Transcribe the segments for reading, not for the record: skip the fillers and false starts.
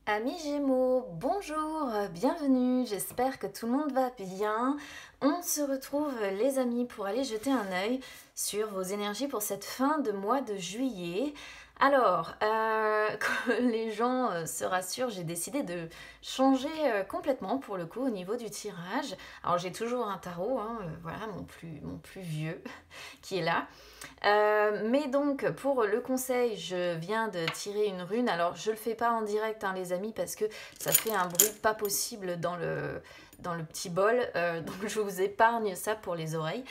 Amis Gémeaux, bonjour, bienvenue, j'espère que tout le monde va bien. On se retrouve les amis pour aller jeter un œil sur vos énergies pour cette fin de mois de juillet. Alors, que les gens se rassurent, j'ai décidé de changer complètement pour le coup au niveau du tirage. Alors j'ai toujours un tarot, voilà mon plus vieux qui est là. Mais donc pour le conseil, je viens de tirer une rune. Alors je le fais pas en direct les amis parce que ça fait un bruit pas possible dans le petit bol. Donc je vous épargne ça pour les oreilles.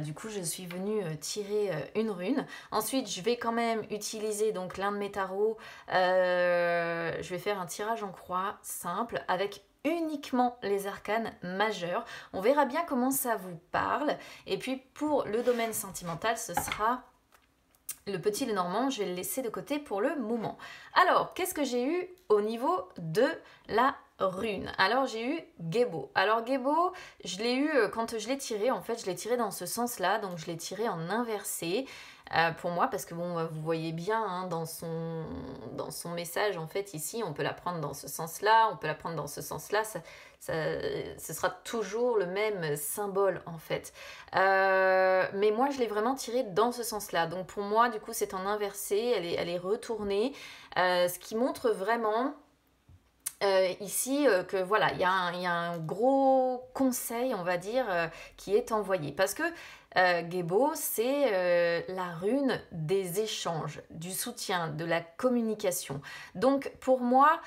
Du coup je suis venue tirer une rune. Ensuite je vais quand même utiliser donc l'un de mes tarots. Je vais faire un tirage en croix simple avec uniquement les arcanes majeurs. On verra bien comment ça vous parle. Et puis pour le domaine sentimental, ce sera le petit Lenormand. Je vais le laisser de côté pour le moment. Alors, qu'est-ce que j'ai eu au niveau de la rune? Alors, j'ai eu Gébo. Alors, Gébo, je l'ai eu quand je l'ai tiré. En fait, je l'ai tiré dans ce sens-là. Donc, je l'ai tiré en inversé. Pour moi, parce que bon, vous voyez bien dans son message, en fait, ici, on peut la prendre dans ce sens-là, on peut la prendre dans ce sens-là, ce sera toujours le même symbole, en fait. Mais moi, je l'ai vraiment tiré dans ce sens-là. Donc pour moi, du coup, c'est en inversé, elle est retournée, ce qui montre vraiment ici que voilà, il y a un gros conseil, on va dire, qui est envoyé. Parce que Gébo, c'est la rune des échanges, du soutien, de la communication. Donc pour moi,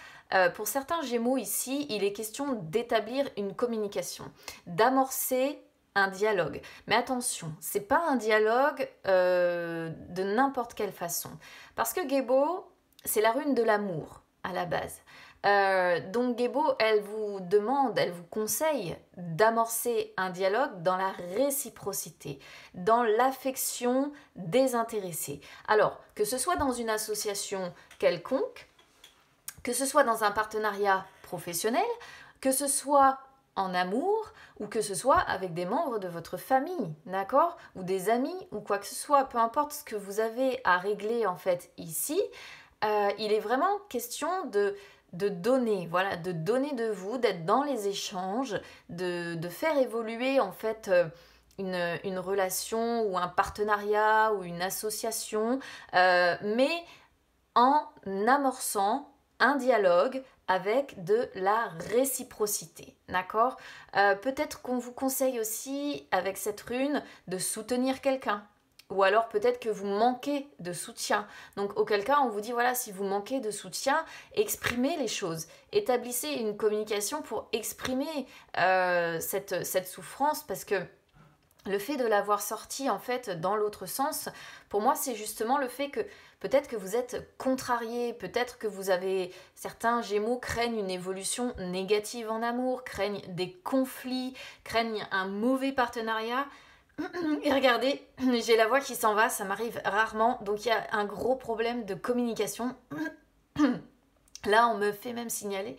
pour certains Gémeaux ici, il est question d'établir une communication, d'amorcer un dialogue. Mais attention, c'est pas un dialogue de n'importe quelle façon. Parce que Gébo, c'est la rune de l'amour à la base. Donc Gébo, elle vous demande, elle vous conseille d'amorcer un dialogue dans la réciprocité, dans l'affection désintéressée. Alors, que ce soit dans une association quelconque, que ce soit dans un partenariat professionnel, que ce soit en amour ou que ce soit avec des membres de votre famille, d'accord? Ou des amis ou quoi que ce soit, peu importe ce que vous avez à régler en fait ici, il est vraiment question de donner, voilà, de donner de vous, d'être dans les échanges, de faire évoluer en fait une relation ou un partenariat ou une association, mais en amorçant un dialogue avec de la réciprocité, d'accord? Peut-être qu'on vous conseille aussi avec cette rune de soutenir quelqu'un. Ou alors peut-être que vous manquez de soutien. Donc auquel cas on vous dit voilà, si vous manquez de soutien, exprimez les choses. Établissez une communication pour exprimer cette souffrance parce que le fait de l'avoir sorti en fait dans l'autre sens, pour moi c'est justement le fait que peut-être que vous êtes contrarié, peut-être que vous avez, certains Gémeaux craignent une évolution négative en amour, craignent des conflits, craignent un mauvais partenariat. Et regardez, j'ai la voix qui s'en va, ça m'arrive rarement, donc il y a un gros problème de communication. Là, on me fait même signaler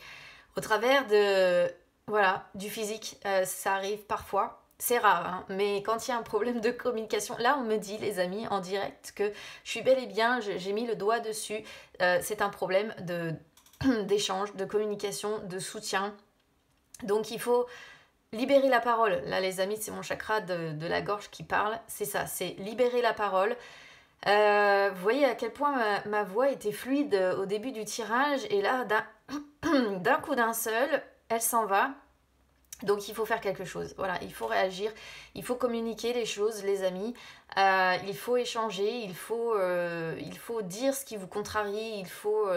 au travers de, voilà, du physique. Ça arrive parfois. C'est rare, hein, mais quand il y a un problème de communication, là on me dit, les amis, en direct, que je suis bel et bien, j'ai mis le doigt dessus. C'est un problème d'échange, de communication, de soutien. Donc il faut libérer la parole. Là, les amis, c'est mon chakra de la gorge qui parle. C'est ça, c'est libérer la parole. Vous voyez à quel point ma voix était fluide au début du tirage. Et là, d'un coup d'un seul, elle s'en va. Donc il faut faire quelque chose. Voilà, il faut réagir. Il faut communiquer les choses, les amis. Il faut échanger. Il faut dire ce qui vous contrarie. Il faut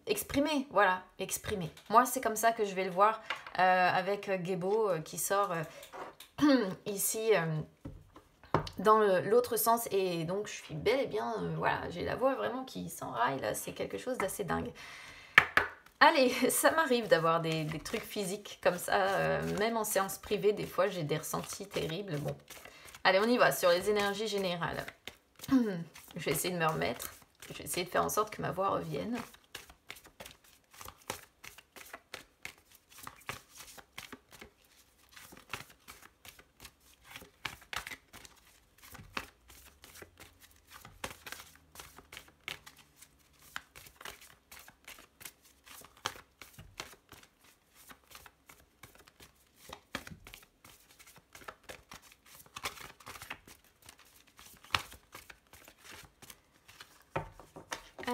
exprimer, voilà, exprimer. Moi, c'est comme ça que je vais le voir avec Gébo qui sort ici dans l'autre sens. Et donc, je suis bel et bien, voilà, j'ai la voix vraiment qui s'enraille, là, c'est quelque chose d'assez dingue. Allez, ça m'arrive d'avoir des trucs physiques comme ça, même en séance privée, des fois, j'ai des ressentis terribles. Bon, allez, on y va sur les énergies générales. Je vais essayer de me remettre. Je vais essayer de faire en sorte que ma voix revienne.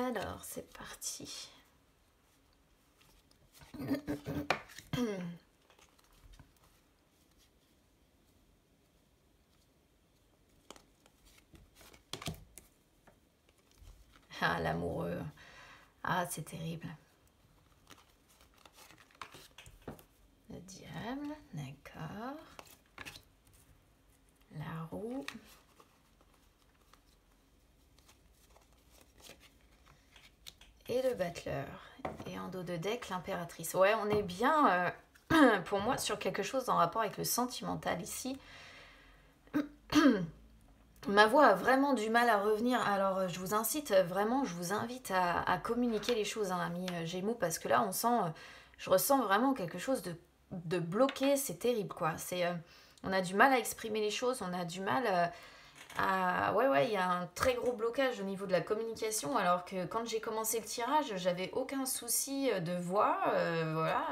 Alors, c'est parti. Ah, l'amoureux. Ah, c'est terrible. Le diable, d'accord. La roue. Et le battleur. Et en dos de deck, l'impératrice. Ouais, on est bien, pour moi, sur quelque chose en rapport avec le sentimental ici. Ma voix a vraiment du mal à revenir. Alors, je vous incite vraiment, je vous invite à communiquer les choses, hein, amis Gémeaux, parce que là, je ressens vraiment quelque chose de bloqué. C'est terrible, quoi. On a du mal à exprimer les choses, on a du mal ouais, il y a un très gros blocage au niveau de la communication, alors que quand j'ai commencé le tirage, j'avais aucun souci de voix, voilà.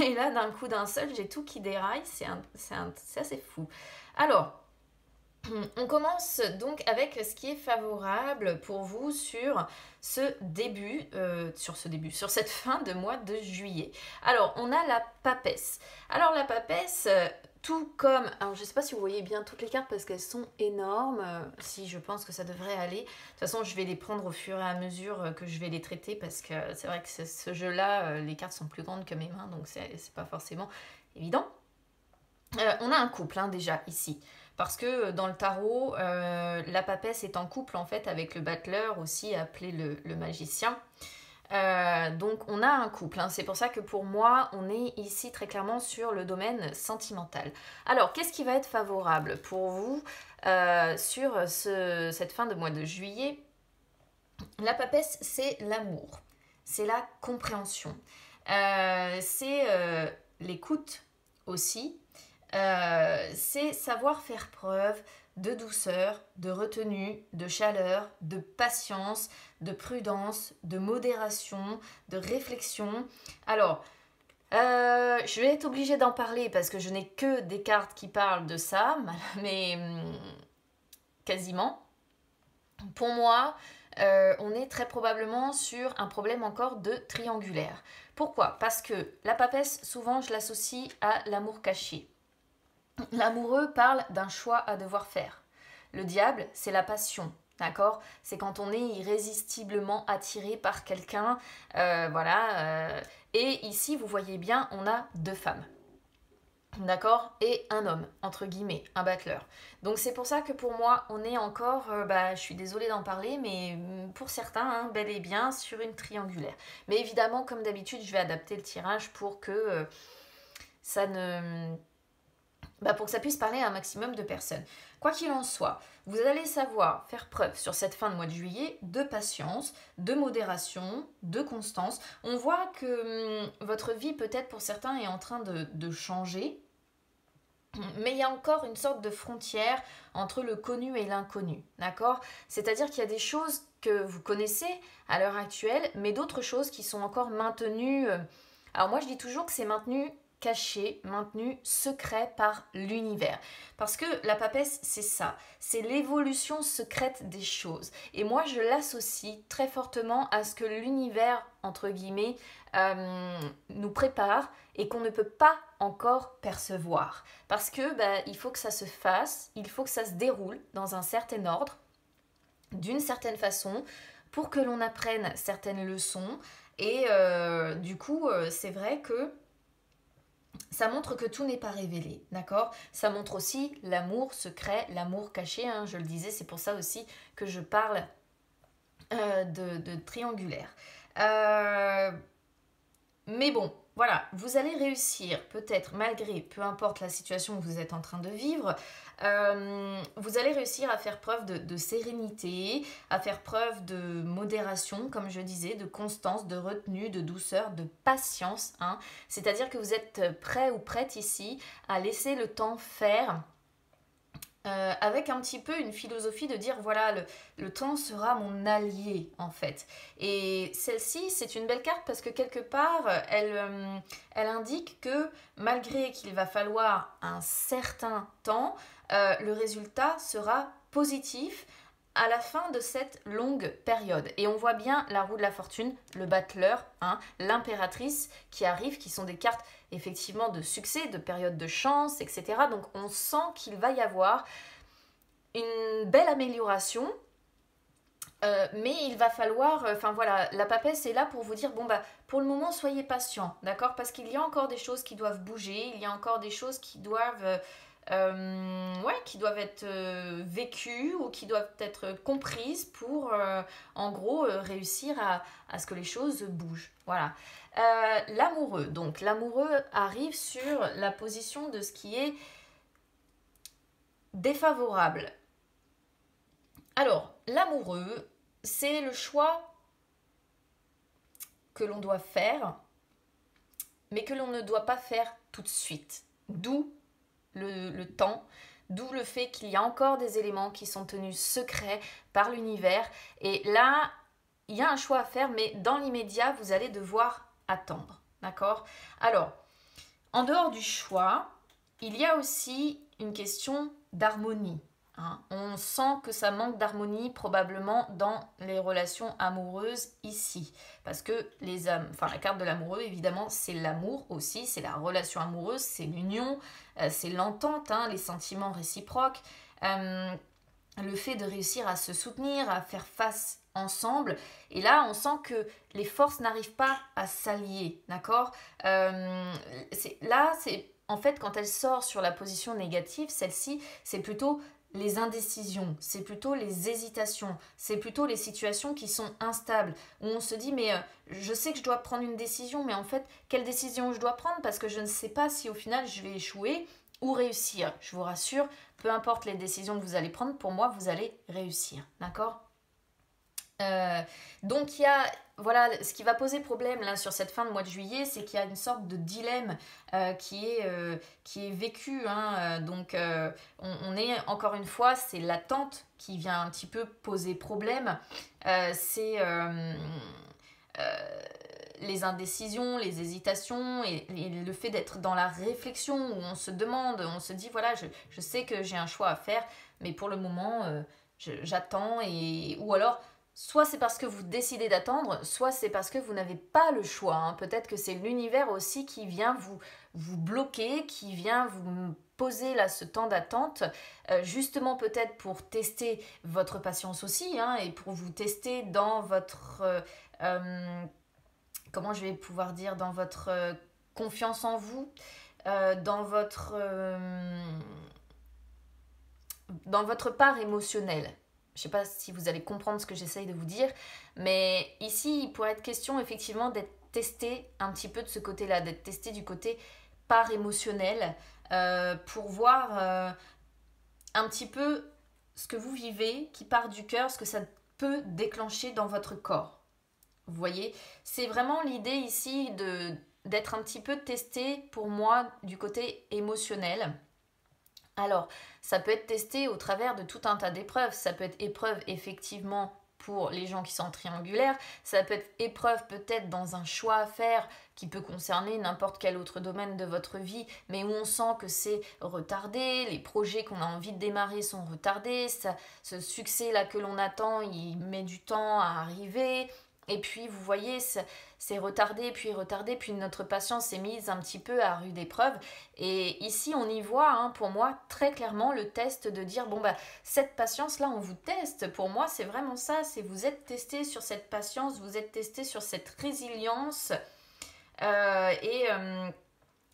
Et là, d'un coup d'un seul, j'ai tout qui déraille, c'est assez fou. Alors, on commence donc avec ce qui est favorable pour vous sur sur cette fin de mois de juillet. Alors, on a la papesse. Alors, la papesse, tout comme... Alors, je ne sais pas si vous voyez bien toutes les cartes parce qu'elles sont énormes. Si, je pense que ça devrait aller. De toute façon, je vais les prendre au fur et à mesure que je vais les traiter parce que c'est vrai que ce jeu-là, les cartes sont plus grandes que mes mains, donc c'est pas forcément évident. On a un couple, hein, déjà, ici. Parce que dans le tarot, la papesse est en couple, en fait, avec le battleur, aussi appelé le magicien. Donc, on a un couple. Hein. C'est pour ça que pour moi, on est ici très clairement sur le domaine sentimental. Alors, qu'est-ce qui va être favorable pour vous sur cette fin de mois de juillet? La papesse, c'est l'amour. C'est la compréhension. C'est l'écoute aussi. C'est savoir faire preuve de douceur, de retenue, de chaleur, de patience, de prudence, de modération, de réflexion. Alors, je vais être obligée d'en parler parce que je n'ai que des cartes qui parlent de ça, mais quasiment. Pour moi, on est très probablement sur un problème encore de triangulaire. Pourquoi? Parce que la papesse, souvent, je l'associe à l'amour caché. L'amoureux parle d'un choix à devoir faire. Le diable, c'est la passion, d'accord? C'est quand on est irrésistiblement attiré par quelqu'un, voilà. Et ici, vous voyez bien, on a deux femmes, d'accord? Et un homme, entre guillemets, un battleur. Donc c'est pour ça que pour moi, on est encore, je suis désolée d'en parler, mais pour certains, hein, bel et bien sur une triangulaire. Mais évidemment, comme d'habitude, je vais adapter le tirage pour que ça ne... pour que ça puisse parler à un maximum de personnes. Quoi qu'il en soit, vous allez savoir faire preuve sur cette fin de mois de juillet de patience, de modération, de constance. On voit que votre vie peut-être pour certains est en train de changer, mais il y a encore une sorte de frontière entre le connu et l'inconnu, d'accord? C'est-à-dire qu'il y a des choses que vous connaissez à l'heure actuelle, mais d'autres choses qui sont encore maintenues. Alors moi je dis toujours que c'est maintenu caché, maintenu secret par l'univers. Parce que la papesse, c'est ça, c'est l'évolution secrète des choses. Et moi, je l'associe très fortement à ce que l'univers, entre guillemets, nous prépare et qu'on ne peut pas encore percevoir. Parce que il faut que ça se fasse, il faut que ça se déroule dans un certain ordre, d'une certaine façon, pour que l'on apprenne certaines leçons. Et du coup, c'est vrai que ça montre que tout n'est pas révélé, d'accord? Ça montre aussi l'amour secret, l'amour caché, hein, je le disais, c'est pour ça aussi que je parle de triangulaire. Mais bon, voilà, vous allez réussir, peut-être malgré, peu importe la situation que vous êtes en train de vivre, vous allez réussir à faire preuve de sérénité, à faire preuve de modération, comme je disais, de constance, de retenue, de douceur, de patience. Hein. C'est-à-dire que vous êtes prêt ou prête ici à laisser le temps faire. Avec un petit peu une philosophie de dire voilà, le temps sera mon allié en fait. Et celle-ci, c'est une belle carte parce que quelque part, elle indique que malgré qu'il va falloir un certain temps, le résultat sera positif à la fin de cette longue période. Et on voit bien la roue de la fortune, le battleur, hein, l'impératrice qui arrive, qui sont des cartes effectivement de succès, de période de chance, etc. Donc on sent qu'il va y avoir une belle amélioration. Mais il va falloir, enfin voilà, la papesse est là pour vous dire, bon bah pour le moment soyez patient, d'accord? Parce qu'il y a encore des choses qui doivent bouger, il y a encore des choses qui doivent, qui doivent être vécues ou qui doivent être comprises pour, en gros, réussir à ce que les choses bougent. Voilà. L'amoureux, donc l'amoureux arrive sur la position de ce qui est défavorable. Alors, l'amoureux, c'est le choix que l'on doit faire, mais que l'on ne doit pas faire tout de suite. D'où le temps, d'où le fait qu'il y a encore des éléments qui sont tenus secrets par l'univers. Et là, il y a un choix à faire, mais dans l'immédiat, vous allez devoir attendre. D'accord? Alors, en dehors du choix, il y a aussi une question d'harmonie. Hein. On sent que ça manque d'harmonie probablement dans les relations amoureuses ici. Parce que la carte de l'amoureux, évidemment, c'est l'amour aussi, c'est la relation amoureuse, c'est l'union, c'est l'entente, hein, les sentiments réciproques, le fait de réussir à se soutenir, à faire face ensemble. Et là, on sent que les forces n'arrivent pas à s'allier, d'accord? En fait, quand elle sort sur la position négative, celle-ci, c'est plutôt les indécisions, c'est plutôt les hésitations, c'est plutôt les situations qui sont instables, où on se dit mais je sais que je dois prendre une décision, mais en fait, quelle décision je dois prendre parce que je ne sais pas si au final je vais échouer ou réussir. Je vous rassure, peu importe les décisions que vous allez prendre, pour moi, vous allez réussir, d'accord? Donc il y a, voilà, ce qui va poser problème là sur cette fin de mois de juillet, c'est qu'il y a une sorte de dilemme qui est vécu, hein, donc on est encore une fois, c'est l'attente qui vient un petit peu poser problème, c'est les indécisions, les hésitations et le fait d'être dans la réflexion où on se demande, on se dit voilà, je sais que j'ai un choix à faire, mais pour le moment j'attends, ou alors soit c'est parce que vous décidez d'attendre, soit c'est parce que vous n'avez pas le choix. Hein. Peut-être que c'est l'univers aussi qui vient vous bloquer, qui vient vous poser là ce temps d'attente, justement peut-être pour tester votre patience aussi, hein, et pour vous tester dans votre... comment je vais pouvoir dire, dans votre confiance en vous, dans votre part émotionnelle. Je ne sais pas si vous allez comprendre ce que j'essaye de vous dire, mais ici, il pourrait être question effectivement d'être testé un petit peu de ce côté-là, d'être testé du côté part émotionnelle, pour voir un petit peu ce que vous vivez, qui part du cœur, ce que ça peut déclencher dans votre corps. Vous voyez, c'est vraiment l'idée ici d'être un petit peu testé pour moi du côté émotionnel. Alors, ça peut être testé au travers de tout un tas d'épreuves. Ça peut être épreuve effectivement pour les gens qui sont triangulaires. Ça peut être épreuve peut-être dans un choix à faire qui peut concerner n'importe quel autre domaine de votre vie, mais où on sent que c'est retardé, les projets qu'on a envie de démarrer sont retardés, ce succès-là que l'on attend, il met du temps à arriver. Et puis, vous voyez, c'est retardé, puis notre patience est mise un petit peu à rude épreuve. Et ici, on y voit, hein, pour moi, très clairement le test de dire, bon, bah, cette patience-là, on vous teste. Pour moi, c'est vraiment ça, c'est vous êtes testé sur cette patience, vous êtes testé sur cette résilience.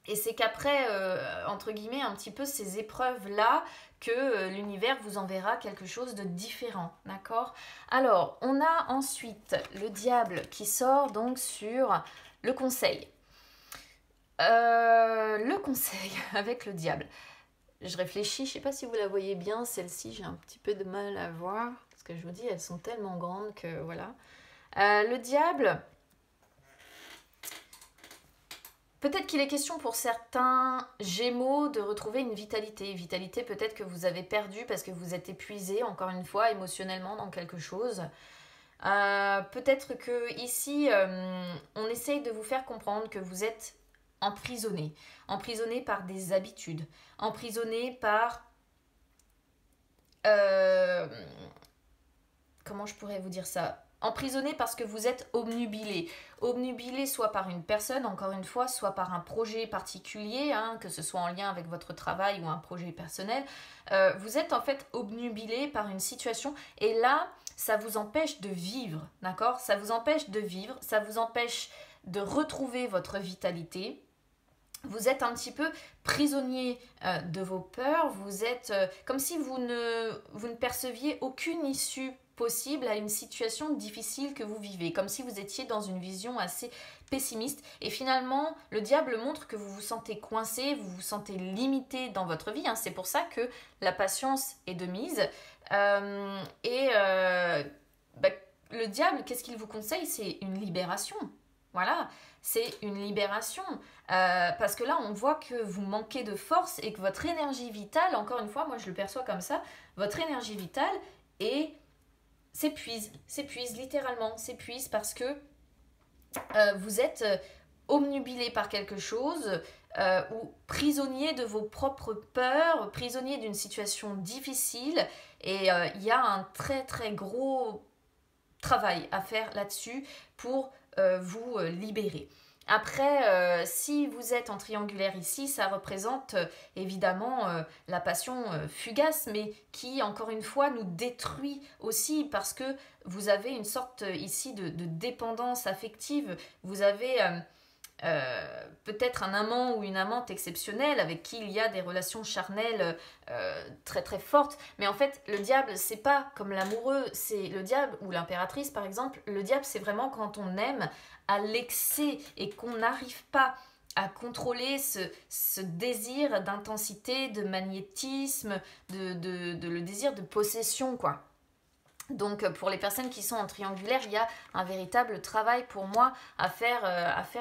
Et c'est qu'après, entre guillemets, un petit peu ces épreuves-là, que l'univers vous enverra quelque chose de différent, d'accord? Alors, on a ensuite le diable qui sort donc sur le conseil. Le conseil avec le diable. Je réfléchis, je ne sais pas si vous la voyez bien, celle-ci, j'ai un petit peu de mal à voir, parce que je vous dis, elles sont tellement grandes que voilà. Le diable... Peut-être qu'il est question pour certains Gémeaux de retrouver une vitalité. Vitalité peut-être que vous avez perdue parce que vous êtes épuisé, encore une fois, émotionnellement dans quelque chose. Peut-être que ici, on essaye de vous faire comprendre que vous êtes emprisonné. Emprisonné par des habitudes. Emprisonné par comment je pourrais vous dire ça? Emprisonné parce que vous êtes obnubilé. Obnubilé soit par une personne, encore une fois, soit par un projet particulier, hein, que ce soit en lien avec votre travail ou un projet personnel. Vous êtes en fait obnubilé par une situation et là, ça vous empêche de vivre, d'accord? Ça vous empêche de vivre, ça vous empêche de retrouver votre vitalité. Vous êtes un petit peu prisonnier de vos peurs, vous êtes comme si vous ne perceviez aucune issue possible à une situation difficile que vous vivez, comme si vous étiez dans une vision assez pessimiste. Et finalement, le diable montre que vous vous sentez coincé, vous vous sentez limité dans votre vie, hein. C'est pour ça que la patience est de mise. Bah, le diable, qu'est-ce qu'il vous conseille? C'est une libération. Voilà, c'est une libération. Parce que là, on voit que vous manquez de force et que votre énergie vitale, encore une fois, moi je le perçois comme ça, votre énergie vitale s'épuise littéralement, s'épuise parce que vous êtes obnubilé par quelque chose ou prisonnier de vos propres peurs, prisonnier d'une situation difficile et il y a un très très gros travail à faire là-dessus pour vous libérer. Après, si vous êtes en triangulaire ici, ça représente évidemment la passion fugace, mais qui, encore une fois, nous détruit aussi parce que vous avez une sorte ici de dépendance affective. Vous avez peut-être un amant ou une amante exceptionnelle avec qui il y a des relations charnelles très très fortes, mais en fait le diable c'est pas comme l'amoureux, c'est le diable ou l'impératrice par exemple. Le diable c'est vraiment quand on aime à l'excès et qu'on n'arrive pas à contrôler ce désir d'intensité, de magnétisme, le désir de possession quoi. Donc pour les personnes qui sont en triangulaire, il y a un véritable travail pour moi à faire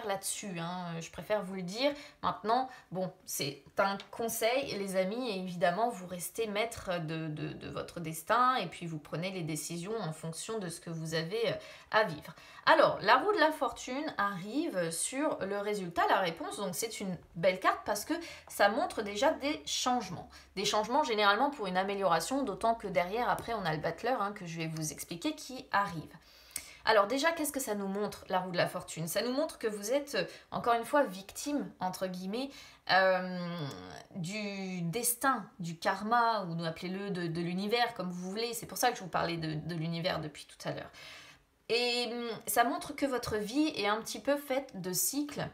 là-dessus, hein. Je préfère vous le dire. Maintenant, bon, c'est un conseil les amis, et évidemment vous restez maître de votre destin et puis vous prenez les décisions en fonction de ce que vous avez à vivre. Alors, la roue de la fortune arrive sur le résultat, la réponse, donc c'est une belle carte parce que ça montre déjà des changements. Des changements généralement pour une amélioration, d'autant que derrière, après, on a le battleur hein, que je vais vous expliquer qui arrive. Alors déjà, qu'est-ce que ça nous montre, la roue de la fortune? Ça nous montre que vous êtes, encore une fois, victime, entre guillemets, du destin, du karma, ou appelez-le de l'univers, comme vous voulez. C'est pour ça que je vous parlais de l'univers depuis tout à l'heure. Et ça montre que votre vie est un petit peu faite de cycles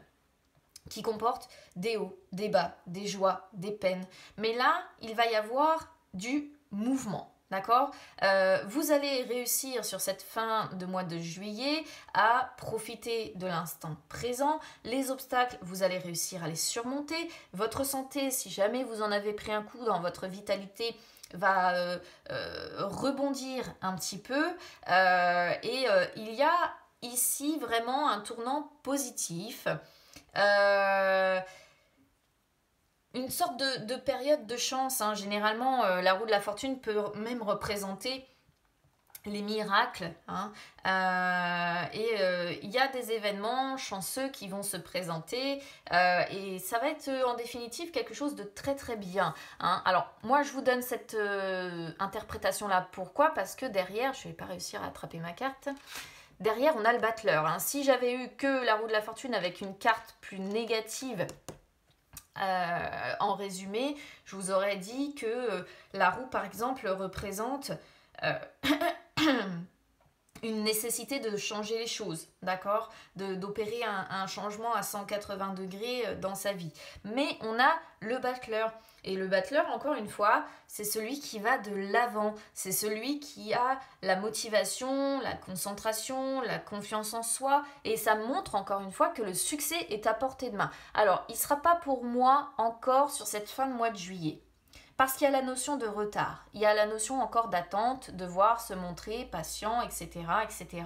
qui comportent des hauts, des bas, des joies, des peines. Mais là, il va y avoir du mouvement, d'accord? Vous allez réussir sur cette fin de mois de juillet à profiter de l'instant présent. Les obstacles, vous allez réussir à les surmonter. Votre santé, si jamais vous en avez pris un coup dans votre vitalité, va rebondir un petit peu il y a ici vraiment un tournant positif, une sorte de période de chance hein. Généralement la roue de la fortune peut même représenter les miracles hein. Il y a des événements chanceux qui vont se présenter et ça va être en définitive quelque chose de très très bien hein. Alors moi je vous donne cette interprétation là, pourquoi? Parce que derrière, je vais pas réussir à attraper ma carte, derrière on a le battleur hein. Si j'avais eu que la roue de la fortune avec une carte plus négative en résumé, je vous aurais dit que la roue par exemple représente une nécessité de changer les choses, d'accord, d'opérer un changement à 180 degrés dans sa vie. Mais on a le battleur. Et le battleur, encore une fois, c'est celui qui va de l'avant. C'est celui qui a la motivation, la concentration, la confiance en soi. Et ça montre, encore une fois, que le succès est à portée de main. Alors, il ne sera pas pour moi encore sur cette fin de mois de juillet. Parce qu'il y a la notion de retard, il y a la notion encore d'attente, devoir se montrer patient, etc. etc.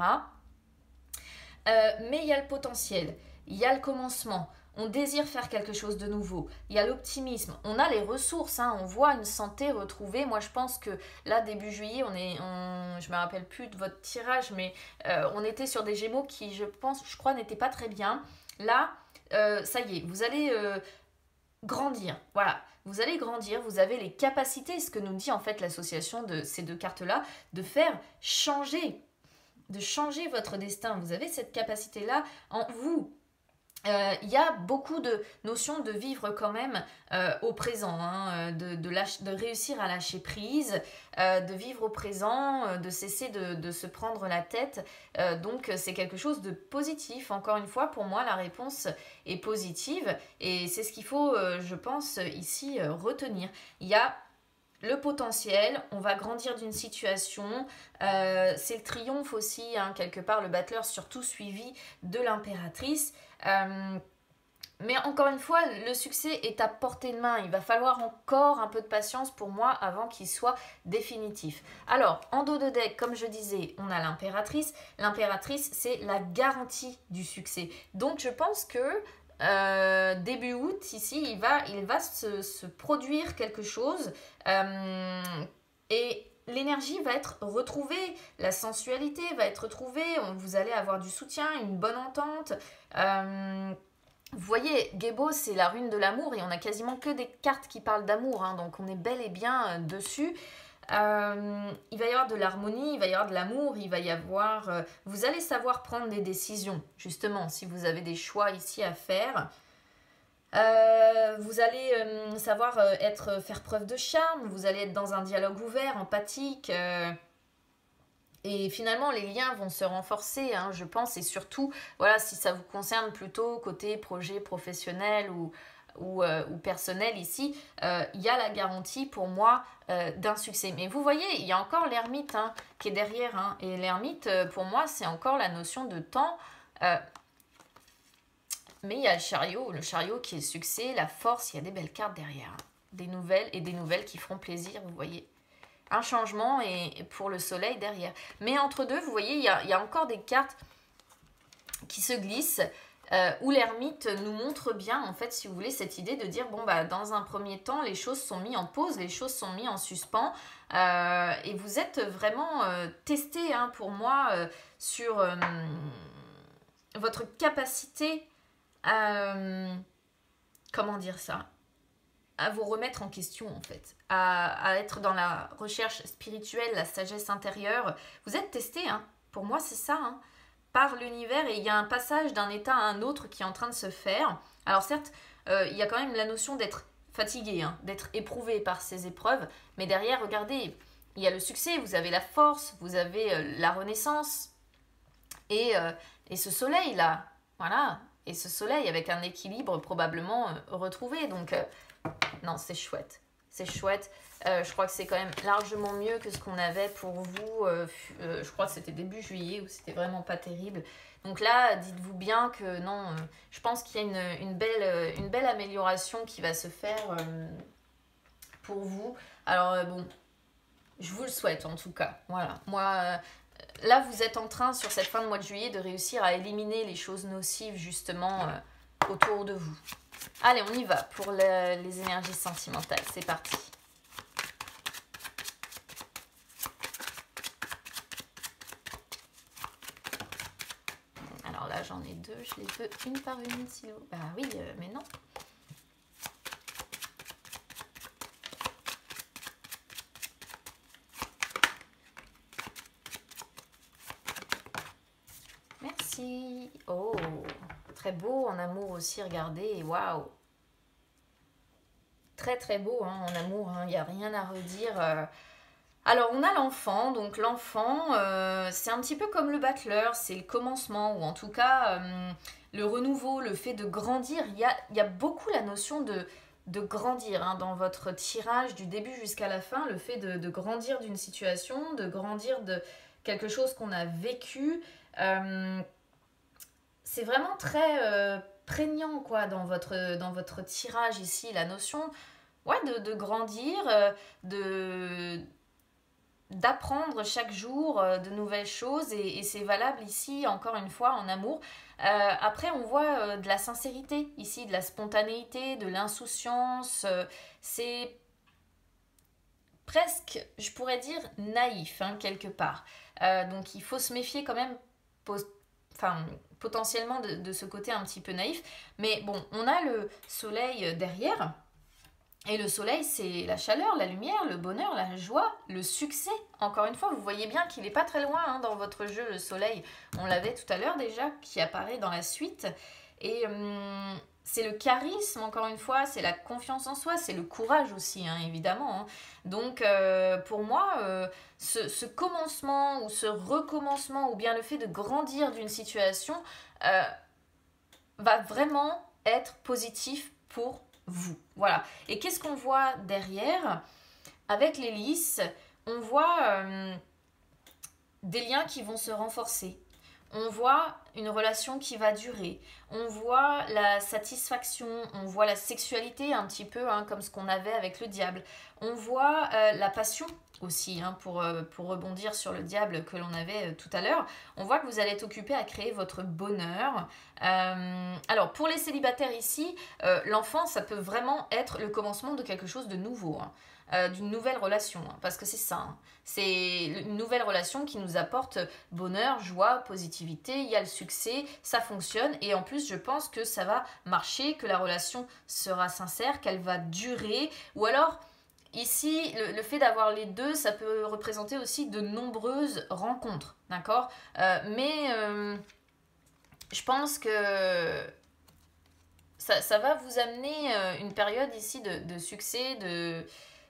Mais il y a le potentiel, il y a le commencement, on désire faire quelque chose de nouveau, il y a l'optimisme, on a les ressources, hein, on voit une santé retrouvée. Moi je pense que là début juillet, je me rappelle plus de votre tirage, mais on était sur des Gémeaux qui je crois n'étaient pas très bien. Là, ça y est, vous allez grandir. Voilà, vous allez grandir, vous avez les capacités, ce que nous dit en fait l'association de ces deux cartes-là, de faire changer, de changer votre destin. Vous avez cette capacité-là en vous. Il y a beaucoup de notions de vivre quand même au présent, hein, de réussir à lâcher prise, de vivre au présent, de cesser de se prendre la tête. Donc c'est quelque chose de positif. Encore une fois, pour moi, la réponse est positive et c'est ce qu'il faut, je pense, ici retenir. Il y a le potentiel, on va grandir d'une situation, c'est le triomphe aussi, hein, quelque part, le battleur surtout suivi de l'impératrice. Mais encore une fois, le succès est à portée de main. Il va falloir encore un peu de patience pour moi avant qu'il soit définitif. Alors, en dos de deck, comme je disais, on a l'impératrice. L'impératrice, c'est la garantie du succès. Donc, je pense que début août, ici, il va se produire quelque chose. Et l'énergie va être retrouvée, la sensualité va être retrouvée, vous allez avoir du soutien, une bonne entente. Vous voyez, Gébo, c'est la rune de l'amour et on a quasiment que des cartes qui parlent d'amour, hein, donc on est bel et bien dessus. Il va y avoir de l'harmonie, il va y avoir de l'amour, il va y avoir... vous allez savoir prendre des décisions, justement, si vous avez des choix ici à faire. Vous allez savoir faire preuve de charme, vous allez être dans un dialogue ouvert, empathique, et finalement les liens vont se renforcer, hein, je pense, et surtout, voilà, si ça vous concerne plutôt côté projet professionnel ou personnel ici, il y a la garantie pour moi d'un succès. Mais vous voyez, il y a encore l'ermite, hein, qui est derrière, hein, et l'ermite, pour moi, c'est encore la notion de temps. Mais il y a le chariot qui est le succès, la force, il y a des belles cartes derrière. Des nouvelles qui feront plaisir, vous voyez. Un changement et pour le soleil derrière. Mais entre deux, vous voyez, il y a encore des cartes qui se glissent, où l'ermite nous montre bien, en fait, si vous voulez, cette idée de dire, bon, bah, dans un premier temps, les choses sont mises en pause, les choses sont mises en suspens, et vous êtes vraiment testé, hein, pour moi, sur votre capacité comment dire ça, à vous remettre en question en fait, à être dans la recherche spirituelle, la sagesse intérieure. Vous êtes testé, hein. Pour moi c'est ça, hein, par l'univers, et il y a un passage d'un état à un autre qui est en train de se faire. Alors certes, il y a quand même la notion d'être fatigué, hein, d'être éprouvé par ces épreuves, mais derrière, regardez, il y a le succès, vous avez la force, vous avez la renaissance, et ce soleil là, voilà. Et ce soleil avec un équilibre probablement retrouvé. Donc, non, c'est chouette. C'est chouette. Je crois que c'est quand même largement mieux que ce qu'on avait pour vous. Je crois que c'était début juillet où c'était vraiment pas terrible. Donc là, dites-vous bien que non, je pense qu'il y a une belle amélioration qui va se faire pour vous. Alors, bon, je vous le souhaite en tout cas. Voilà. Moi... là, vous êtes en train, sur cette fin de mois de juillet, de réussir à éliminer les choses nocives, justement, autour de vous. Allez, on y va pour les énergies sentimentales. C'est parti. Alors là, j'en ai deux. Je les veux une par une, s'il vous plaît. Bah oui, mais non. Merci. Oh, très beau en amour aussi, regardez. Waouh. Très très beau, hein, en amour, il n'y a rien à redire. Alors on a l'enfant, donc l'enfant, c'est un petit peu comme le battleur, c'est le commencement, ou en tout cas le renouveau, le fait de grandir. Il y a beaucoup la notion de grandir, hein, dans votre tirage du début jusqu'à la fin, le fait de grandir d'une situation, de grandir de quelque chose qu'on a vécu. C'est vraiment très prégnant, quoi, dans votre tirage ici, la notion, ouais, de grandir, d'apprendre chaque jour de nouvelles choses, et c'est valable ici, encore une fois, en amour. Après, on voit de la sincérité ici, de la spontanéité, de l'insouciance. C'est presque, je pourrais dire, naïf, hein, quelque part. Donc il faut se méfier quand même enfin, potentiellement de ce côté un petit peu naïf. Mais bon, on a le soleil derrière. Et le soleil, c'est la chaleur, la lumière, le bonheur, la joie, le succès. Encore une fois, vous voyez bien qu'il n'est pas très loin hein, dans votre jeu, le soleil. On l'avait tout à l'heure déjà, qui apparaît dans la suite. Et c'est le charisme, encore une fois, c'est la confiance en soi, c'est le courage aussi, hein, évidemment. Hein. Donc, pour moi, ce commencement ou ce recommencement, ou bien le fait de grandir d'une situation, va vraiment être positif pour vous. Voilà. Et qu'est-ce qu'on voit derrière? Avec l'hélice, on voit des liens qui vont se renforcer. On voit une relation qui va durer. On voit la satisfaction, on voit la sexualité un petit peu hein, comme ce qu'on avait avec le diable. On voit la passion aussi, hein, pour rebondir sur le diable que l'on avait tout à l'heure. On voit que vous allez être occupé à créer votre bonheur. Alors, pour les célibataires ici, l'enfant, ça peut vraiment être le commencement de quelque chose de nouveau. Hein. D'une nouvelle relation, hein, parce que c'est ça, hein. C'est une nouvelle relation qui nous apporte bonheur, joie, positivité, il y a le succès, ça fonctionne et en plus je pense que ça va marcher, que la relation sera sincère, qu'elle va durer ou alors ici le fait d'avoir les deux ça peut représenter aussi de nombreuses rencontres, d'accord. Mais je pense que ça va vous amener une période ici de succès,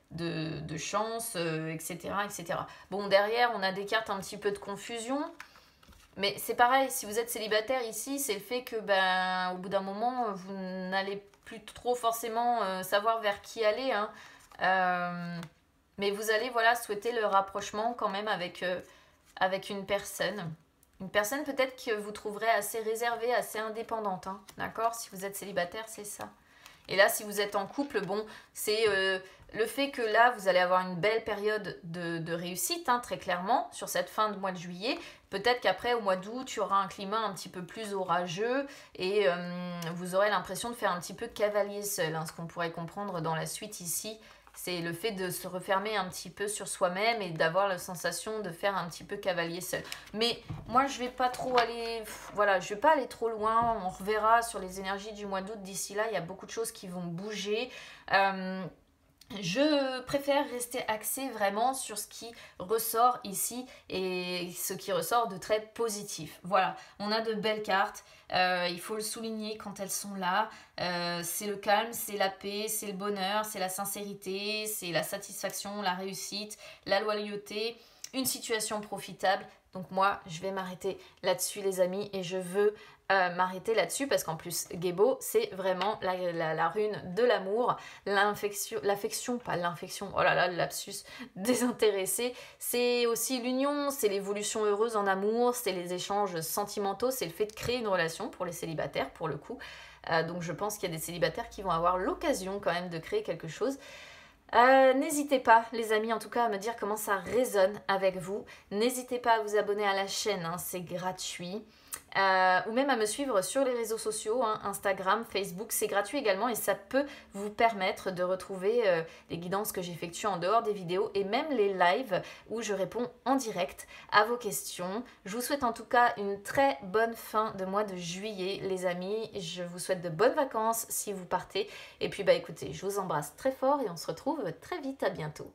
de chance, etc., etc. Bon, derrière, on a des cartes un petit peu de confusion. Mais c'est pareil, si vous êtes célibataire ici, c'est le fait que, ben, au bout d'un moment, vous n'allez plus trop forcément savoir vers qui aller. Hein. Mais vous allez, voilà, souhaiter le rapprochement quand même avec une personne. Une personne peut-être que vous trouverez assez réservée, assez indépendante. Hein. D'accord? Si vous êtes célibataire, c'est ça. Et là, si vous êtes en couple, bon, c'est le fait que là, vous allez avoir une belle période de réussite, hein, très clairement, sur cette fin de mois de juillet. Peut-être qu'après, au mois d'août, il y aura un climat un petit peu plus orageux et vous aurez l'impression de faire un petit peu cavalier seul, hein, ce qu'on pourrait comprendre dans la suite ici. C'est le fait de se refermer un petit peu sur soi-même et d'avoir la sensation de faire un petit peu cavalier seul. Mais moi, je vais pas trop aller... Voilà, je vais pas aller trop loin. On reverra sur les énergies du mois d'août. D'ici là, il y a beaucoup de choses qui vont bouger. Je préfère rester axée vraiment sur ce qui ressort ici et ce qui ressort de très positif. Voilà, on a de belles cartes, il faut le souligner quand elles sont là. C'est le calme, c'est la paix, c'est le bonheur, c'est la sincérité, c'est la satisfaction, la réussite, la loyauté, une situation profitable. Donc moi, je vais m'arrêter là-dessus les amis et je veux m'arrêter là-dessus parce qu'en plus, Gébo, c'est vraiment la rune de l'amour, l'affection, pas l'infection, oh là là, le lapsus, désintéressé. C'est aussi l'union, c'est l'évolution heureuse en amour, c'est les échanges sentimentaux, c'est le fait de créer une relation pour les célibataires, pour le coup. Donc je pense qu'il y a des célibataires qui vont avoir l'occasion quand même de créer quelque chose. N'hésitez pas les amis en tout cas à me dire comment ça résonne avec vous. N'hésitez pas à vous abonner à la chaîne, hein, c'est gratuit. Ou même à me suivre sur les réseaux sociaux, hein, Instagram, Facebook, c'est gratuit également et ça peut vous permettre de retrouver les guidances que j'effectue en dehors des vidéos et même les lives où je réponds en direct à vos questions. Je vous souhaite en tout cas une très bonne fin de mois de juillet les amis, je vous souhaite de bonnes vacances si vous partez et puis bah écoutez, je vous embrasse très fort et on se retrouve très vite, à bientôt.